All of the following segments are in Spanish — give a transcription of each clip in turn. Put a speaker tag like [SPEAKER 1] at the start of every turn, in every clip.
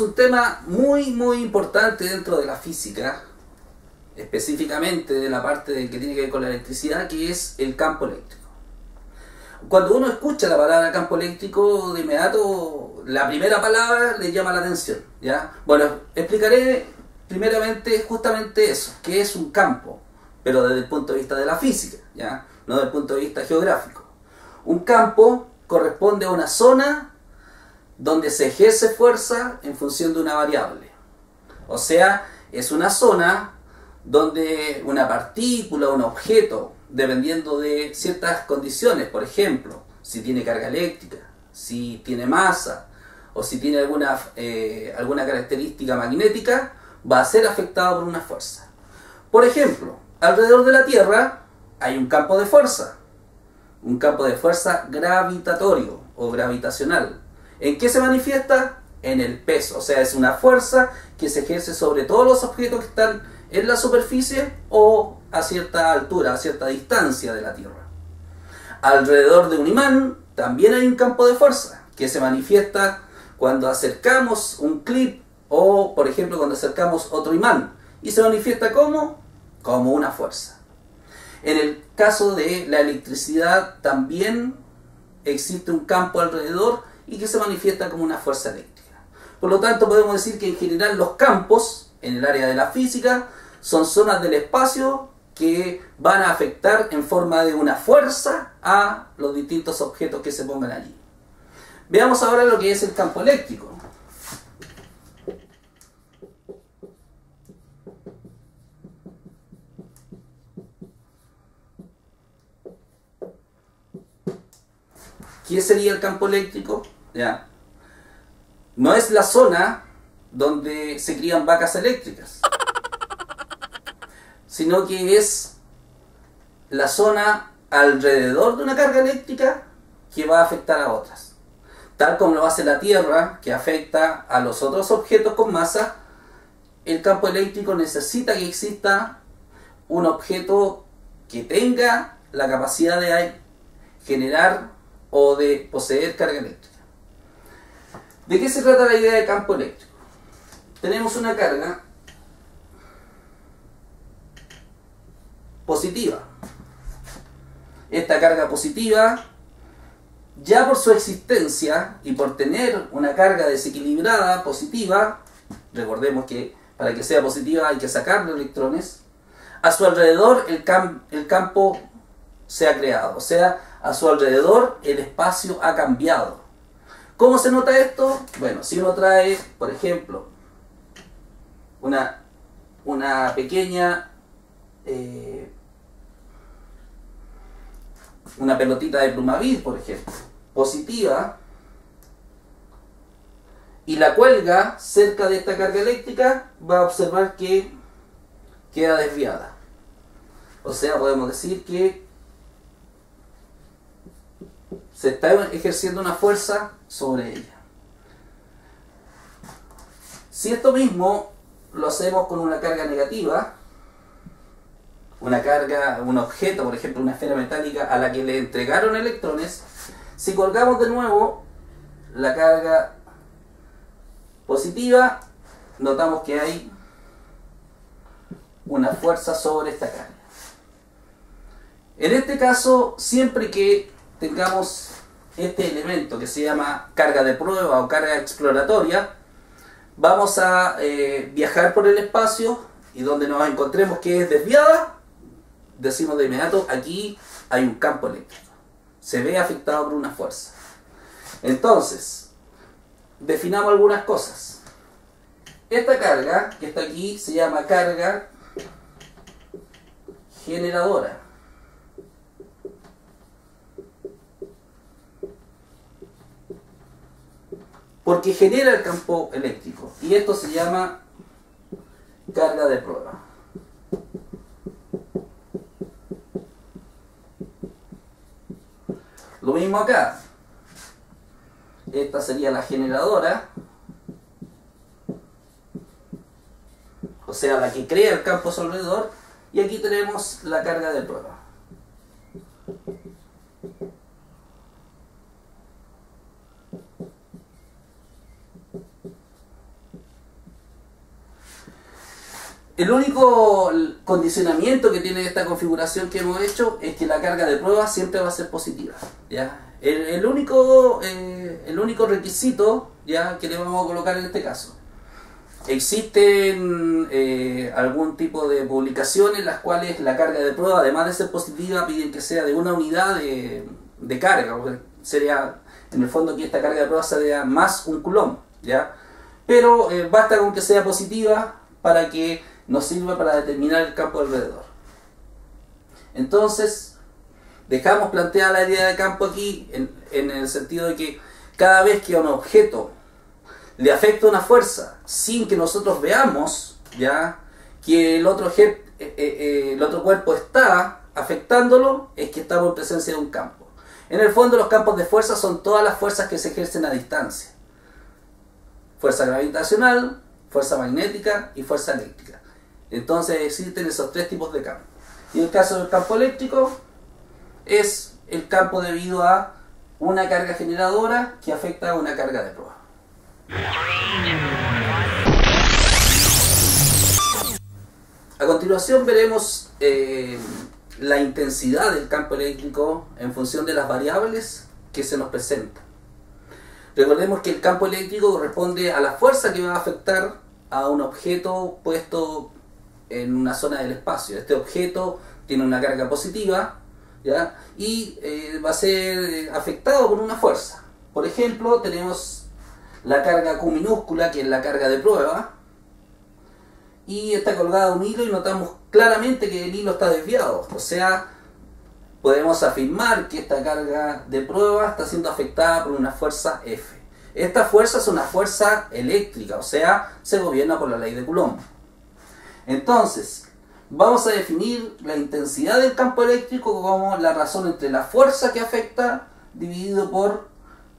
[SPEAKER 1] un tema muy importante dentro de la física, específicamente de la parte que tiene que ver con la electricidad, que es el campo eléctrico. Cuando uno escucha la palabra campo eléctrico, de inmediato la primera palabra le llama la atención, ¿ya? Bueno, explicaré primeramente justamente eso, qué es un campo, pero desde el punto de vista de la física, ¿ya? No desde el punto de vista geográfico. Un campo corresponde a una zona donde se ejerce fuerza en función de una variable. O sea, es una zona donde una partícula, un objeto, dependiendo de ciertas condiciones, por ejemplo, si tiene carga eléctrica, si tiene masa, o si tiene alguna característica magnética, va a ser afectado por una fuerza. Por ejemplo, alrededor de la Tierra hay un campo de fuerza gravitatorio o gravitacional. ¿En qué se manifiesta? En el peso, o sea, es una fuerza que se ejerce sobre todos los objetos que están en la superficie o a cierta altura, a cierta distancia de la Tierra. Alrededor de un imán también hay un campo de fuerza que se manifiesta cuando acercamos un clip o, por ejemplo, cuando acercamos otro imán, y se manifiesta como una fuerza. En el caso de la electricidad también existe un campo alrededor y que se manifiesta como una fuerza eléctrica. Por lo tanto, podemos decir que en general los campos en el área de la física son zonas del espacio que van a afectar en forma de una fuerza a los distintos objetos que se pongan allí. Veamos ahora lo que es el campo eléctrico. ¿Qué sería el campo eléctrico? ¿Ya? No es la zona donde se crían vacas eléctricas, sino que es la zona alrededor de una carga eléctrica que va a afectar a otras. Tal como lo hace la Tierra, que afecta a los otros objetos con masa, el campo eléctrico necesita que exista un objeto que tenga la capacidad de generar o de poseer carga eléctrica. ¿De qué se trata la idea de campo eléctrico? Tenemos una carga positiva. Esta carga positiva, ya por su existencia y por tener una carga desequilibrada positiva, recordemos que para que sea positiva hay que sacarle electrones, a su alrededor el campo se ha creado, o sea, a su alrededor el espacio ha cambiado. ¿Cómo se nota esto? Bueno, si uno trae, por ejemplo, una pequeña una pelotita de Plumavit, por ejemplo, positiva, y la cuelga cerca de esta carga eléctrica, va a observar que queda desviada. O sea, podemos decir que se está ejerciendo una fuerza sobre ella. Si esto mismo lo hacemos con una carga negativa, un objeto, por ejemplo, una esfera metálica a la que le entregaron electrones, si colgamos de nuevo la carga positiva, notamos que hay una fuerza sobre esta carga. En este caso, siempre que tengamos este elemento que se llama carga de prueba o carga exploratoria, vamos a viajar por el espacio y donde nos encontremos que es desviada, decimos de inmediato, aquí hay un campo eléctrico. Se ve afectado por una fuerza. Entonces, definamos algunas cosas. Esta carga que está aquí se llama carga generadora. Porque genera el campo eléctrico. Y esto se llama carga de prueba. Lo mismo acá. Esta sería la generadora. O sea, la que crea el campo a su alrededor. Y aquí tenemos la carga de prueba. El único condicionamiento que tiene esta configuración que hemos hecho es que la carga de prueba siempre va a ser positiva, ¿ya? El único requisito, ¿ya?, que le vamos a colocar en este caso. Existen algún tipo de publicaciones en las cuales la carga de prueba, además de ser positiva, piden que sea de una unidad de carga. Sería, en el fondo, que esta carga de prueba sea más un coulomb, ¿ya? Pero basta con que sea positiva para que nos sirva para determinar el campo alrededor. Entonces, dejamos planteada la idea de campo aquí en el sentido de que cada vez que a un objeto le afecta una fuerza sin que nosotros veamos, ¿ya?, que el otro cuerpo está afectándolo, es que estamos en presencia de un campo. En el fondo, los campos de fuerza son todas las fuerzas que se ejercen a distancia: fuerza gravitacional, fuerza magnética y fuerza eléctrica. Entonces existen esos tres tipos de campos. Y el caso del campo eléctrico es el campo debido a una carga generadora que afecta a una carga de prueba. A continuación veremos la intensidad del campo eléctrico en función de las variables que se nos presentan. Recordemos que el campo eléctrico corresponde a la fuerza que va a afectar a un objeto puesto en una zona del espacio. Este objeto tiene una carga positiva, ¿ya?, y va a ser afectado por una fuerza. Por ejemplo, tenemos la carga Q minúscula, que es la carga de prueba, y está colgado un hilo y notamos claramente que el hilo está desviado. O sea, podemos afirmar que esta carga de prueba está siendo afectada por una fuerza F. Esta fuerza es una fuerza eléctrica, o sea, se gobierna por la ley de Coulomb. Entonces, vamos a definir la intensidad del campo eléctrico como la razón entre la fuerza que afecta dividido por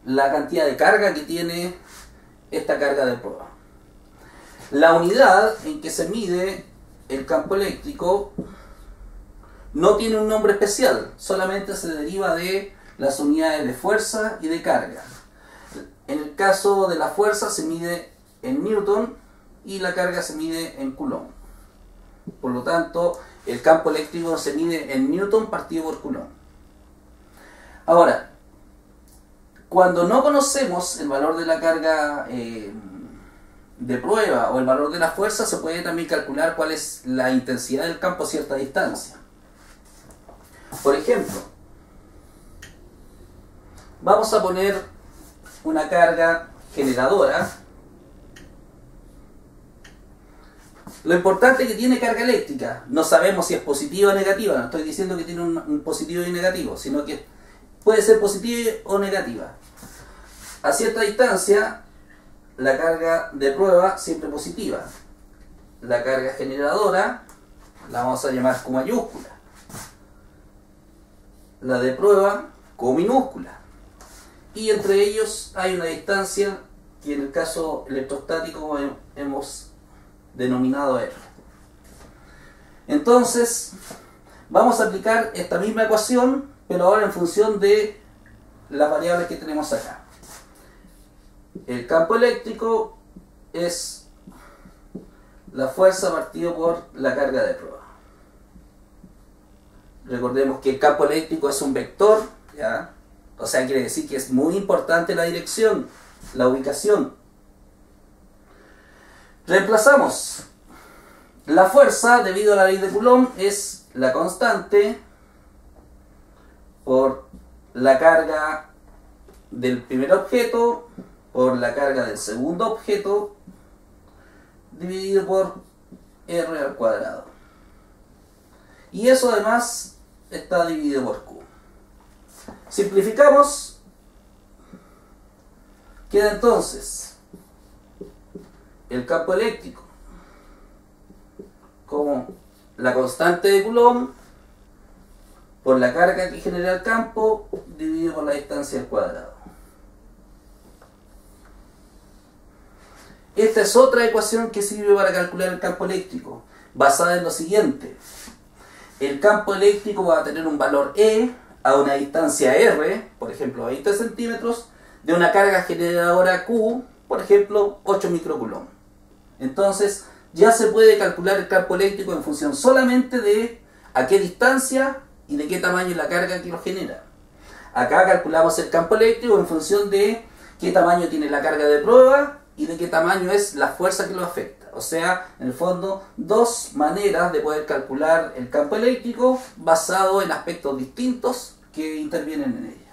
[SPEAKER 1] la cantidad de carga que tiene esta carga de prueba. La unidad en que se mide el campo eléctrico no tiene un nombre especial, solamente se deriva de las unidades de fuerza y de carga. En el caso de la fuerza se mide en Newton y la carga se mide en Coulomb. Por lo tanto, el campo eléctrico se mide en Newton partido por Coulomb. Ahora, cuando no conocemos el valor de la carga de prueba o el valor de la fuerza, se puede también calcular cuál es la intensidad del campo a cierta distancia. Por ejemplo, vamos a poner una carga generadora. Lo importante es que tiene carga eléctrica. No sabemos si es positiva o negativa. No estoy diciendo que tiene un positivo y negativo, sino que puede ser positiva o negativa. A cierta distancia, la carga de prueba siempre positiva. La carga generadora la vamos a llamar Q mayúscula. La de prueba Q minúscula. Y entre ellos hay una distancia que en el caso electrostático hemos denominado R. Entonces, vamos a aplicar esta misma ecuación, pero ahora en función de las variables que tenemos acá. El campo eléctrico es la fuerza partido por la carga de prueba. Recordemos que el campo eléctrico es un vector, ¿ya? O sea, quiere decir que es muy importante la dirección, la ubicación. Reemplazamos. La fuerza, debido a la ley de Coulomb, es la constante por la carga del primer objeto por la carga del segundo objeto dividido por R al cuadrado. Y eso además está dividido por Q. Simplificamos. Queda entonces el campo eléctrico como la constante de Coulomb por la carga que genera el campo dividido por la distancia al cuadrado. Esta es otra ecuación que sirve para calcular el campo eléctrico, basada en lo siguiente. El campo eléctrico va a tener un valor E a una distancia R, por ejemplo 20 centímetros, de una carga generadora Q, por ejemplo 8 microcoulomb. Entonces ya se puede calcular el campo eléctrico en función solamente de a qué distancia y de qué tamaño es la carga que lo genera. Acá calculamos el campo eléctrico en función de qué tamaño tiene la carga de prueba y de qué tamaño es la fuerza que lo afecta. O sea, en el fondo, dos maneras de poder calcular el campo eléctrico basado en aspectos distintos que intervienen en ello.